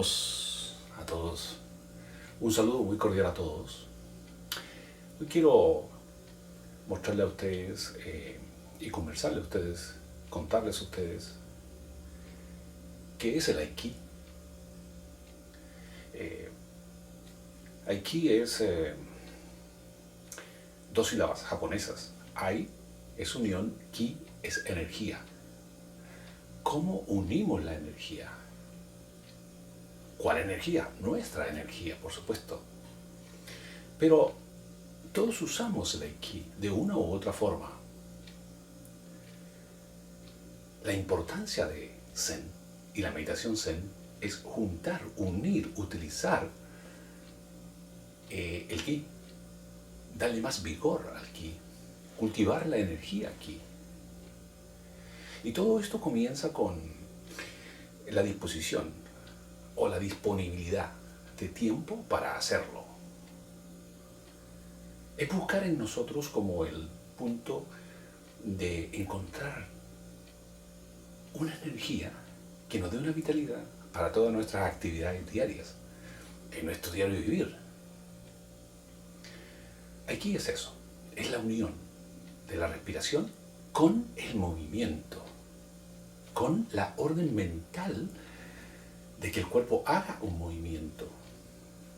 A todos. Un saludo muy cordial a todos. Hoy quiero mostrarle a ustedes y conversarle a ustedes, contarles a ustedes qué es el Aiki. Aiki es dos sílabas japonesas. Ai es unión, Ki es energía. ¿Cómo unimos la energía? ¿Cuál energía? Nuestra energía, por supuesto. Pero todos usamos el Aiki de una u otra forma. La importancia de Zen y la meditación Zen es juntar, unir, utilizar el Ki, darle más vigor al Ki, cultivar la energía Ki. Y todo esto comienza con la disposición o la disponibilidad de tiempo para hacerlo. Es buscar en nosotros como el punto de encontrar una energía que nos dé una vitalidad para todas nuestras actividades diarias, en nuestro diario vivir. Aquí es eso, es la unión de la respiración con el movimiento, con la orden mental de que el cuerpo haga un movimiento.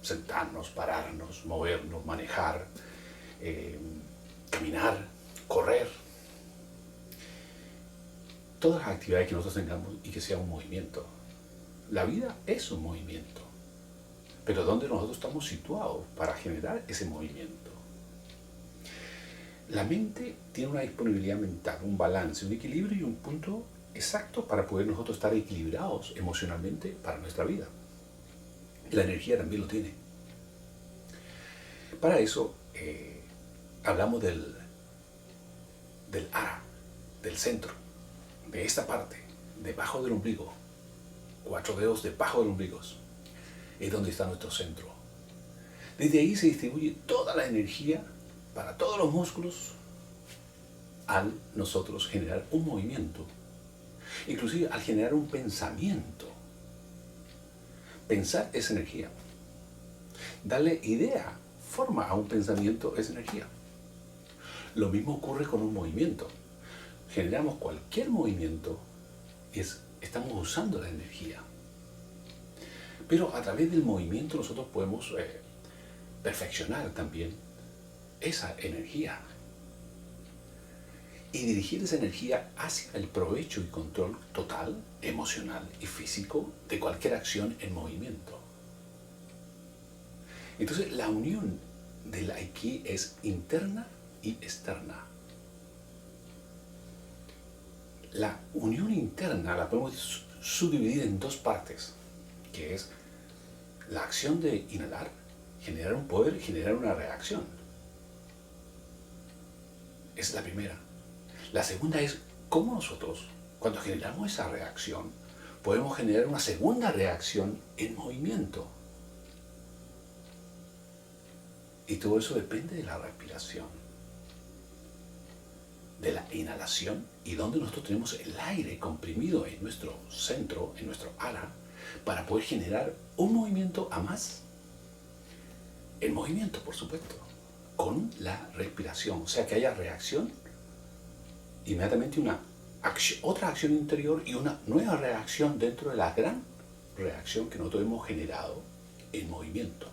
Sentarnos, pararnos, movernos, manejar, caminar, correr. Todas las actividades que nosotros tengamos y que sea un movimiento. La vida es un movimiento. Pero ¿dónde nosotros estamos situados para generar ese movimiento? La mente tiene una disponibilidad mental, un balance, un equilibrio y un punto exacto para poder nosotros estar equilibrados emocionalmente para nuestra vida. La energía también lo tiene. Para eso hablamos del ara, del centro, de esta parte, debajo del ombligo, 4 dedos debajo del ombligo, es donde está nuestro centro. Desde ahí se distribuye toda la energía para todos los músculos al nosotros generar un movimiento. Inclusive al generar un pensamiento. Pensar es energía. Darle idea, forma a un pensamiento es energía. Lo mismo ocurre con un movimiento. Generamos cualquier movimiento y estamos usando la energía. Pero a través del movimiento nosotros podemos perfeccionar también esa energía y dirigir esa energía hacia el provecho y control total, emocional y físico de cualquier acción en movimiento. Entonces la unión del Aiki es interna y externa. La unión interna la podemos subdividir en dos partes, que es la acción de inhalar, generar un poder y generar una reacción. Es la primera. La segunda es cómo nosotros, cuando generamos esa reacción, podemos generar una segunda reacción en movimiento. Y todo eso depende de la respiración, de la inhalación y donde nosotros tenemos el aire comprimido en nuestro centro, en nuestro ala, para poder generar un movimiento a más. El movimiento, por supuesto, con la respiración, o sea que haya reacción, inmediatamente otra acción interior y una nueva reacción dentro de la gran reacción que nosotros hemos generado en movimiento.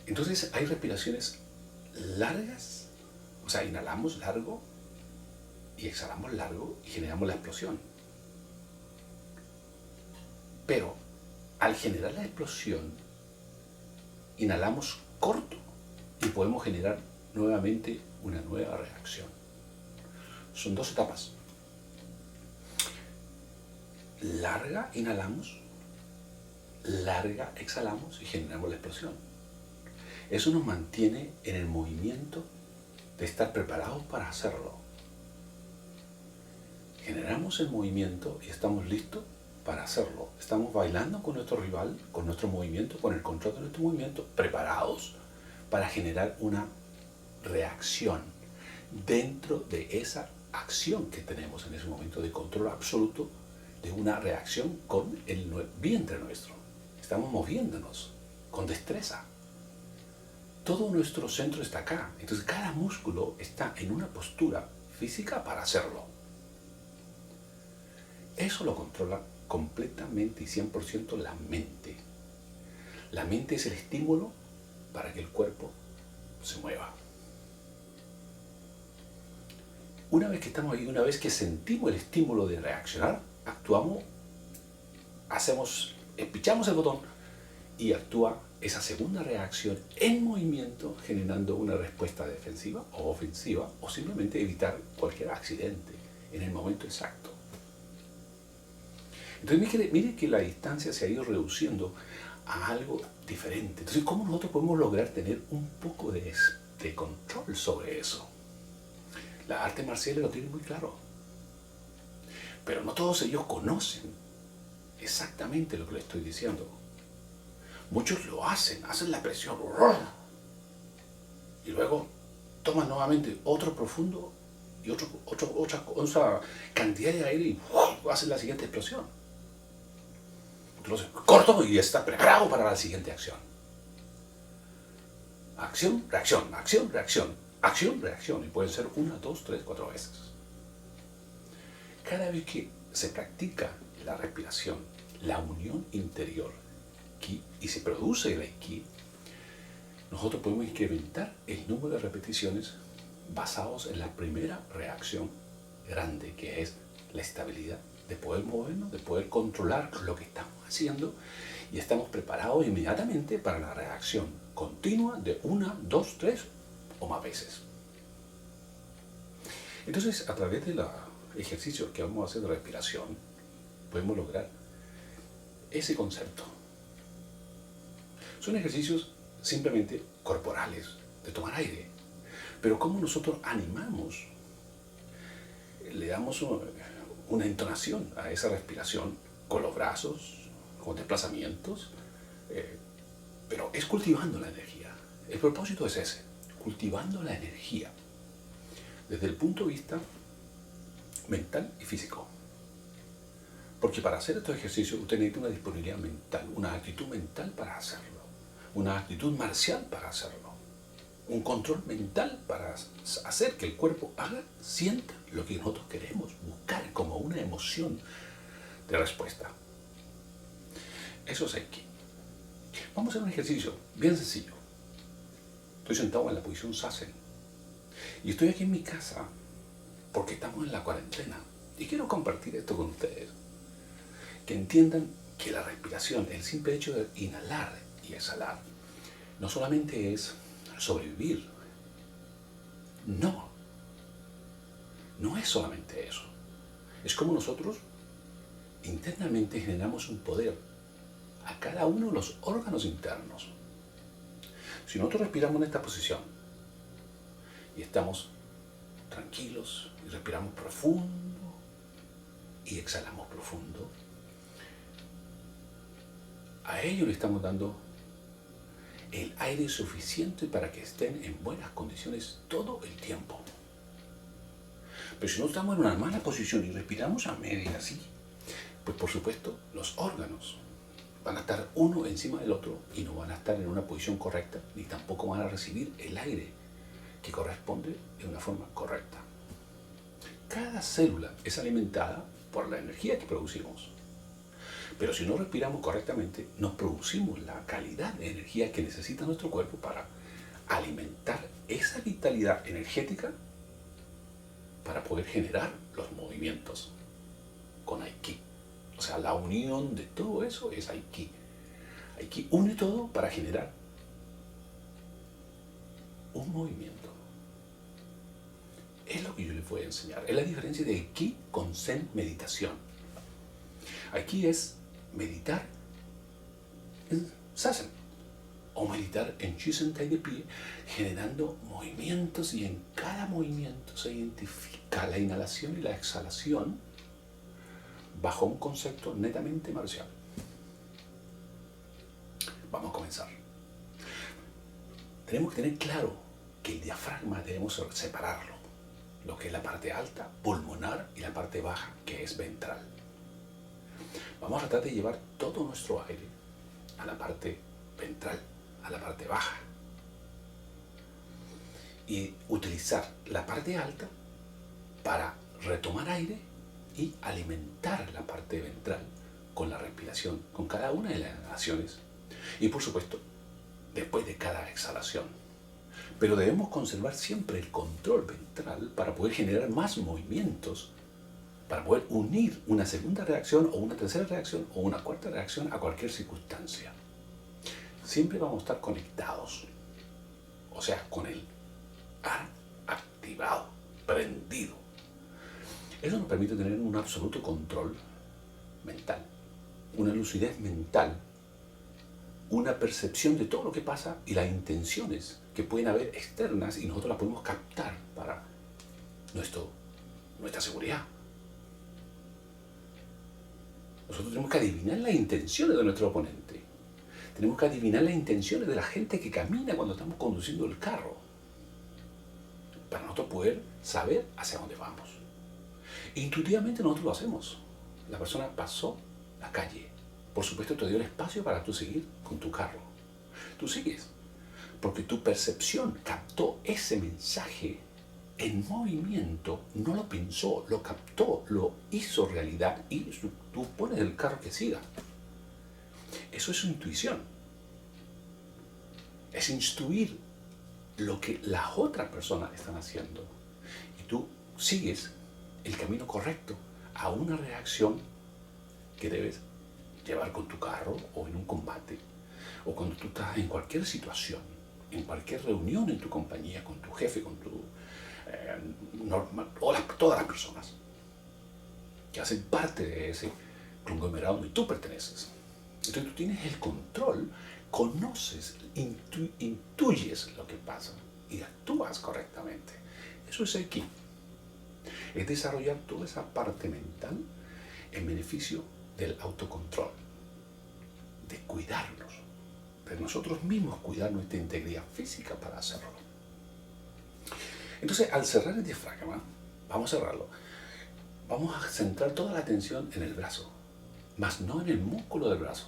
Entonces hay respiraciones largas, o sea, inhalamos largo y exhalamos largo y generamos la explosión. Pero al generar la explosión, inhalamos corto y podemos generar nuevamente una nueva reacción. Son dos etapas. Larga inhalamos, larga exhalamos y generamos la explosión. Eso nos mantiene en el movimiento de estar preparados para hacerlo. Generamos el movimiento y estamos listos para hacerlo. Estamos bailando con nuestro rival, con nuestro movimiento, con el control de nuestro movimiento, preparados para generar una reacción dentro de esa acción que tenemos en ese momento de control absoluto de una reacción con el vientre nuestro. Estamos moviéndonos con destreza. Todo nuestro centro está acá. Entonces cada músculo está en una postura física para hacerlo. Eso lo controla completamente y 100% la mente. La mente es el estímulo para que el cuerpo se mueva. Una vez que estamos ahí, una vez que sentimos el estímulo de reaccionar, actuamos, pichamos el botón y actúa esa segunda reacción en movimiento, generando una respuesta defensiva o ofensiva, o simplemente evitar cualquier accidente en el momento exacto. Entonces mire que la distancia se ha ido reduciendo a algo diferente. Entonces, ¿cómo nosotros podemos lograr tener un poco de control sobre eso? Las artes marciales lo tienen muy claro. Pero no todos ellos conocen exactamente lo que les estoy diciendo. Muchos lo hacen la presión. Y luego toman nuevamente otro profundo y otra cantidad de aire y hacen la siguiente explosión. Entonces, corto y está preparado para la siguiente acción. Acción, reacción, acción, reacción, acción, reacción. Y pueden ser 1, 2, 3, 4 veces. Cada vez que se practica la respiración, la unión interior, ki, y se produce el ki, nosotros podemos incrementar el número de repeticiones basados en la primera reacción grande, que es la estabilidad, de poder movernos, de poder controlar lo que estamos haciendo, y estamos preparados inmediatamente para la reacción continua de 1, 2, 3 o más veces. Entonces, a través de los ejercicios que vamos a hacer de respiración, podemos lograr ese concepto. Son ejercicios simplemente corporales, de tomar aire. Pero cómo nosotros animamos, le damos una entonación a esa respiración con los brazos, con desplazamientos, pero es cultivando la energía. El propósito es ese, cultivando la energía desde el punto de vista mental y físico. Porque para hacer estos ejercicios usted necesita una disponibilidad mental, una actitud mental para hacerlo, una actitud marcial para hacerlo, un control mental para hacer que el cuerpo sienta lo que nosotros queremos buscar como una emoción de respuesta. Eso es aquí. Vamos a hacer un ejercicio bien sencillo. Estoy sentado en la posición Zazen y estoy aquí en mi casa porque estamos en la cuarentena y quiero compartir esto con ustedes. Que entiendan que la respiración, el simple hecho de inhalar y exhalar, no solamente es sobrevivir. No es solamente eso. Es como nosotros internamente generamos un poder a cada uno de los órganos internos. Si nosotros respiramos en esta posición y estamos tranquilos y respiramos profundo y exhalamos profundo, a ellos le estamos dando el aire suficiente para que estén en buenas condiciones todo el tiempo. Pero si no estamos en una mala posición y respiramos a media así, pues por supuesto los órganos van a estar uno encima del otro y no van a estar en una posición correcta, ni tampoco van a recibir el aire que corresponde de una forma correcta. Cada célula es alimentada por la energía que producimos. Pero si no respiramos correctamente, no producimos la calidad de energía que necesita nuestro cuerpo para alimentar esa vitalidad energética para poder generar los movimientos con Aiki. O sea, la unión de todo eso es Aiki. Aiki une todo para generar un movimiento. Es lo que yo les voy a enseñar. Es la diferencia de Aiki con Zen meditación. Aiki es meditar en Zazen o meditar en Shisentai de pie, generando movimientos, y en cada movimiento se identifica la inhalación y la exhalación bajo un concepto netamente marcial. Vamos a comenzar. Tenemos que tener claro que el diafragma debemos separarlo, lo que es la parte alta, pulmonar, y la parte baja, que es ventral. Vamos a tratar de llevar todo nuestro aire a la parte ventral, a la parte baja. Y utilizar la parte alta para retomar aire y alimentar la parte ventral con la respiración, con cada una de las inhalaciones. Y por supuesto, después de cada exhalación. Pero debemos conservar siempre el control ventral para poder generar más movimientos, para poder unir una segunda reacción o una tercera reacción o una cuarta reacción a cualquier circunstancia. Siempre vamos a estar conectados, o sea, con el ARA activado, prendido. Eso nos permite tener un absoluto control mental, una lucidez mental, una percepción de todo lo que pasa y las intenciones que pueden haber externas y nosotros las podemos captar para nuestra seguridad. Nosotros tenemos que adivinar las intenciones de nuestro oponente. Tenemos que adivinar las intenciones de la gente que camina cuando estamos conduciendo el carro, para nosotros poder saber hacia dónde vamos. Intuitivamente nosotros lo hacemos. La persona pasó la calle. Por supuesto te dio el espacio para tú seguir con tu carro. Tú sigues, porque tu percepción captó ese mensaje en movimiento, no lo pensó, lo captó, lo hizo realidad y tú pones el carro que siga. Eso es su intuición. Es instruir lo que las otras personas están haciendo. Y tú sigues el camino correcto a una reacción que debes llevar con tu carro o en un combate o cuando tú estás en cualquier situación, en cualquier reunión en tu compañía, con tu jefe, con tu todas las personas que hacen parte de ese conglomerado donde tú perteneces. Entonces tú tienes el control, conoces, intuyes lo que pasa y actúas correctamente. Eso es aquí. Es desarrollar toda esa parte mental en beneficio del autocontrol, de cuidarnos, de nosotros mismos cuidar nuestra integridad física para hacerlo. Entonces, al cerrar el diafragma, vamos a cerrarlo, vamos a centrar toda la atención en el brazo, más no en el músculo del brazo.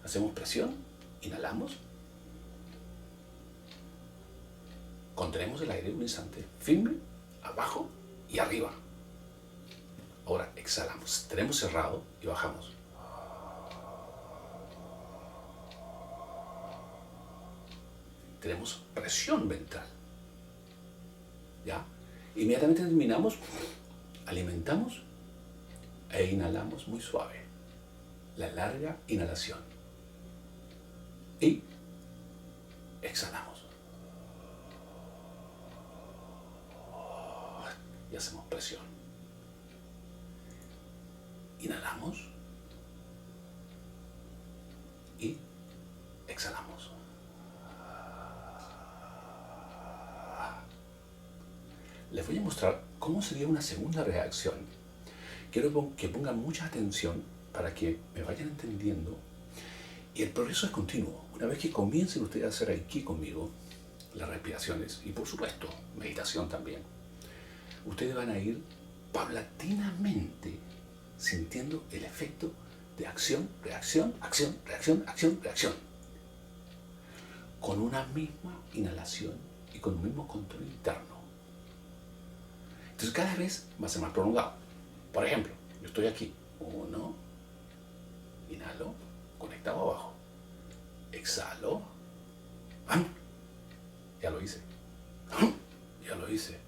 Hacemos presión, inhalamos, contenemos el aire un instante, firme, abajo y arriba. Ahora exhalamos, tenemos cerrado y bajamos. Tenemos presión ventral. ¿Ya? Inmediatamente terminamos, alimentamos e inhalamos muy suave. La larga inhalación. Y exhalamos. Y hacemos presión. Inhalamos y exhalamos. Les voy a mostrar cómo sería una segunda reacción. Quiero que pongan mucha atención para que me vayan entendiendo. Y el progreso es continuo. Una vez que comiencen ustedes a hacer aquí conmigo las respiraciones y por supuesto meditación también, ustedes van a ir paulatinamente sintiendo el efecto de acción, reacción, acción, reacción, acción, reacción. Con una misma inhalación y con un mismo control interno. Entonces cada vez va a ser más prolongado. Por ejemplo, yo estoy aquí. 1, inhalo, conectado abajo. Exhalo. Ya lo hice. Ya lo hice.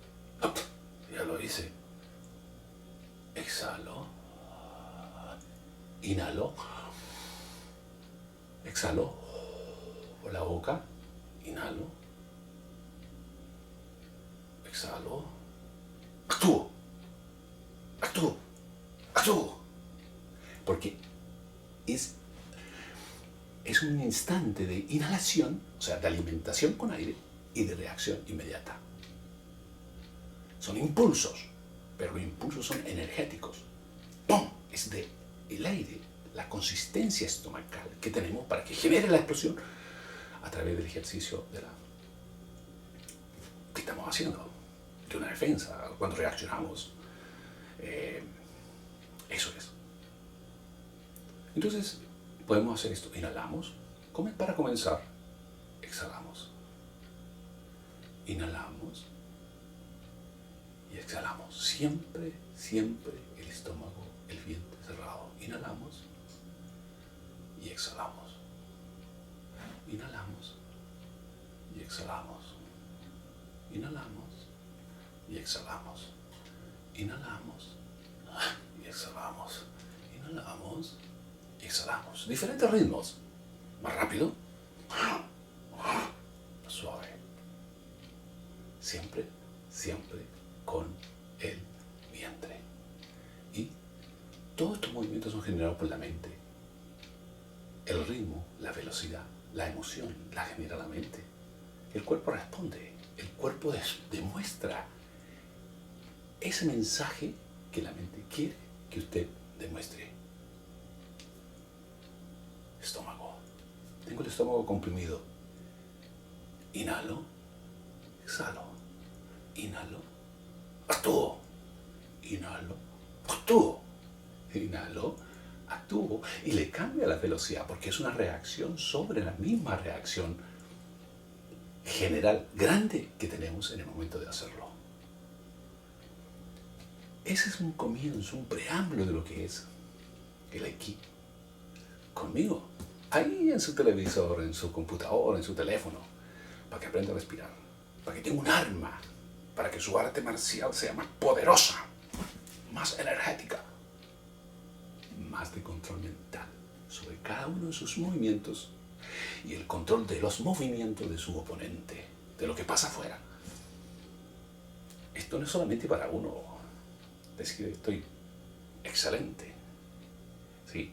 Ya lo hice. Exhalo. Inhalo. Exhalo por la boca. Inhalo. Exhalo. Actúo. Actúo. Actúo. Porque es un instante de inhalación, o sea, de alimentación con aire y de reacción inmediata. Son impulsos, pero los impulsos son energéticos. ¡Pum! Es del aire, la consistencia estomacal que tenemos para que genere la explosión a través del ejercicio que estamos haciendo, de una defensa, cuando reaccionamos. Eso es. Entonces, podemos hacer esto. Inhalamos. Para comenzar, exhalamos. Inhalamos y exhalamos. Siempre, siempre el estómago, el vientre cerrado. Inhalamos y exhalamos. Inhalamos y exhalamos. Inhalamos y exhalamos. Inhalamos y exhalamos. Inhalamos y exhalamos. Diferentes ritmos. Más rápido. Más suave. Siempre, siempre con el vientre. Y todos estos movimientos son generados por la mente. El ritmo, la velocidad, la emoción la genera la mente. El cuerpo responde. El cuerpo demuestra ese mensaje que la mente quiere que usted demuestre. Estómago. Tengo el estómago comprimido. Inhalo, exhalo. Inhalo, actúo. Inhalo, actúo. Inhalo, actúo. Y le cambia la velocidad porque es una reacción sobre la misma reacción general grande que tenemos en el momento de hacerlo. Ese es un comienzo, un preámbulo de lo que es el Aiki. Conmigo, ahí en su televisor, en su computadora, en su teléfono, para que aprenda a respirar, para que tenga un arma, para que su arte marcial sea más poderosa, más energética, más de control mental sobre cada uno de sus movimientos y el control de los movimientos de su oponente, de lo que pasa afuera. Esto no es solamente para uno decir estoy excelente. Sí,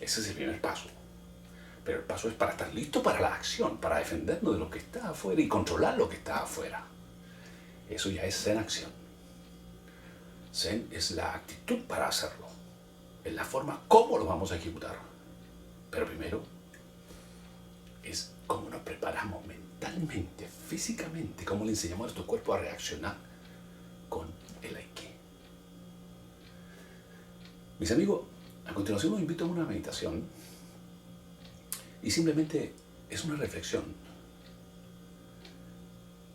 ese es el primer paso. Pero el paso es para estar listo para la acción, para defendernos de lo que está afuera y controlar lo que está afuera. Eso ya es Zen acción. Zen es la actitud para hacerlo. Es la forma cómo lo vamos a ejecutar. Pero primero es cómo nos preparamos mentalmente, físicamente, cómo le enseñamos a nuestro cuerpo a reaccionar con el Aiki. Mis amigos, a continuación los invito a una meditación y simplemente es una reflexión.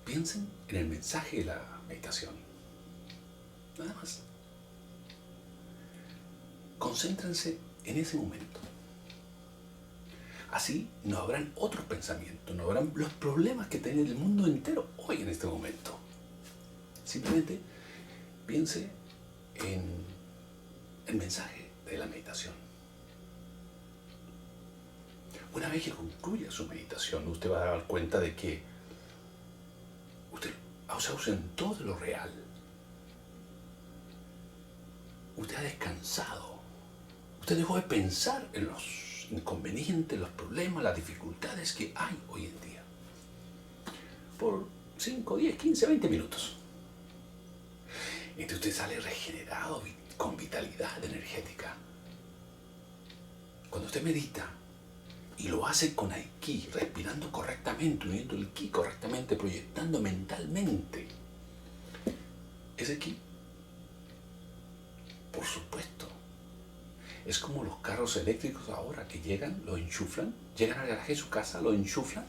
Piensen en el mensaje de la meditación. Nada más. Concéntrense en ese momento. Así no habrán otros pensamientos, no habrán los problemas que tiene el mundo entero hoy en este momento. Simplemente piense en el mensaje de la meditación. Una vez que concluya su meditación, usted va a dar cuenta de que usted se ausentó de lo real. Usted ha descansado. Usted dejó de pensar en los inconvenientes, los problemas, las dificultades que hay hoy en día. Por 5, 10, 15, 20 minutos. Entonces usted sale regenerado, con vitalidad energética. Cuando usted medita y lo hace con Aiki, respirando correctamente, uniendo el Ki correctamente, proyectando mentalmente, ese Ki, por supuesto, es como los carros eléctricos ahora que llegan, lo enchuflan, llegan al garaje de su casa, lo enchuflan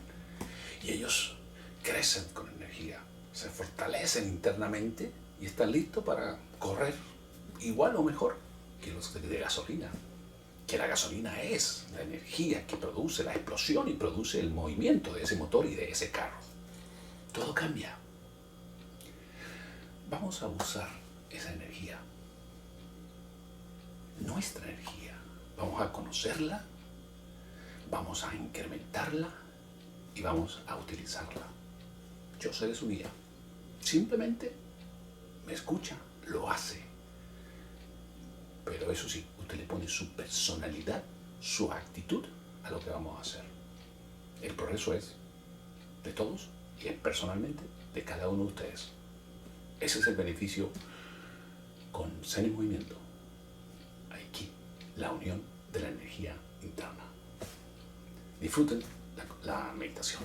y ellos crecen con energía, se fortalecen internamente y están listos para correr igual o mejor que los de gasolina. Que la gasolina es la energía que produce la explosión y produce el movimiento de ese motor y de ese carro. Todo cambia. Vamos a usar esa energía, nuestra energía. Vamos a conocerla, vamos a incrementarla y vamos a utilizarla. Yo seré su guía. Simplemente me escucha, lo hace. Pero eso sí, usted le pone su personalidad, su actitud a lo que vamos a hacer. El progreso es de todos y es personalmente de cada uno de ustedes. Ese es el beneficio con Zen en Movimiento. Aiki, la unión de la energía interna. Disfruten la meditación.